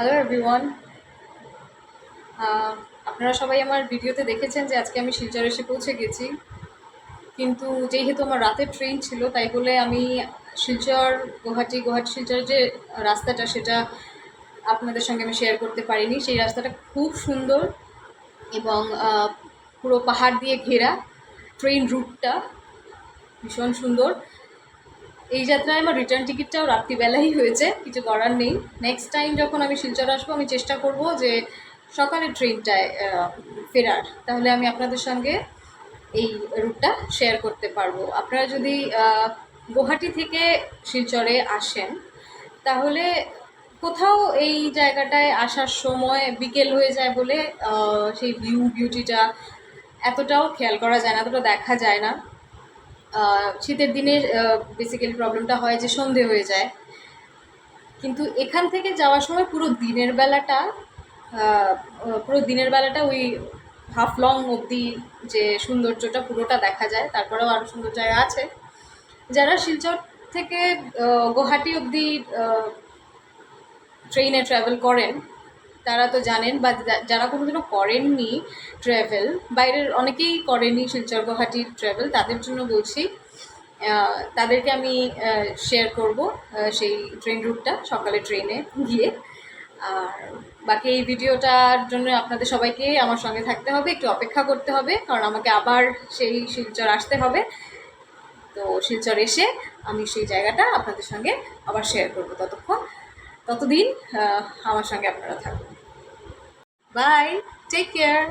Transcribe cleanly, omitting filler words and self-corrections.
Hello everyone. আপনারা সবাই আমার ভিডিওতে দেখেছেন যে আজকে আমি শিলচর এসে পৌঁছে গেছি, কিন্তু যেহেতু আমার রাতের ট্রেন ছিল তাই বলে আমি শিলচর গুয়াহাটি শিলচর যে রাস্তাটা সেটা আপনাদের সঙ্গে আমি শেয়ার করতে পারিনি। সেই রাস্তাটা খুব সুন্দর এবং পুরো পাহাড় দিয়ে ঘেরা। ট্রেন রুটটা ভীষণ সুন্দর। এই যাত্রায় আমার রিটার্ন টিকিটটাও রাত্রিবেলাই হয়েছে, কিছু করার নেই। নেক্সট টাইম যখন আমি শিলচর আসবো আমি চেষ্টা করব যে সকালের ট্রেনটায় ফেরার, তাহলে আমি আপনাদের সঙ্গে এই রুটটা শেয়ার করতে পারবো। আপনারা যদি গুয়াহাটি থেকে শিলচরে আসেন তাহলে কোথাও এই জায়গাটায় আসার সময় বিকেল হয়ে যায় বলে সেই বিউটিটা এতটাও খেয়াল করা যায় না, এতটা দেখা যায় না। শীতের দিনে বেসিক্যালি প্রবলেমটা হয় যে সন্ধে হয়ে যায়, কিন্তু এখান থেকে যাওয়ার সময় পুরো দিনের বেলাটা ওই হাফ লং অবধি যে সৌন্দর্যটা পুরোটা দেখা যায়। তারপরেও আরও সুন্দর জায়গা আছে। যারা শিলচর থেকে গুয়াহাটি অবধি ট্রেনে ট্রাভেল করেন তারা তো জানেন, বা যারা কোনোদিনও করেননি ট্রাভেল, বাইরের অনেকেই করেনি শিলচর গুয়াহাটি ট্রাভেল, তাদের জন্য বলছি। তাদেরকে আমি শেয়ার করব সেই ট্রেন রুটটা সকালে ট্রেনে গিয়ে। আর বাকি এই ভিডিওটার জন্য আপনাদের সবাইকে আমার সঙ্গে থাকতে হবে, একটু অপেক্ষা করতে হবে, কারণ আমাকে আবার সেই শিলচর আসতে হবে। তো শিলচর এসে আমি সেই জায়গাটা আপনাদের সঙ্গে আবার শেয়ার করব। ততদিন আমার সঙ্গে আপনারা থাকুন। Bye, take care.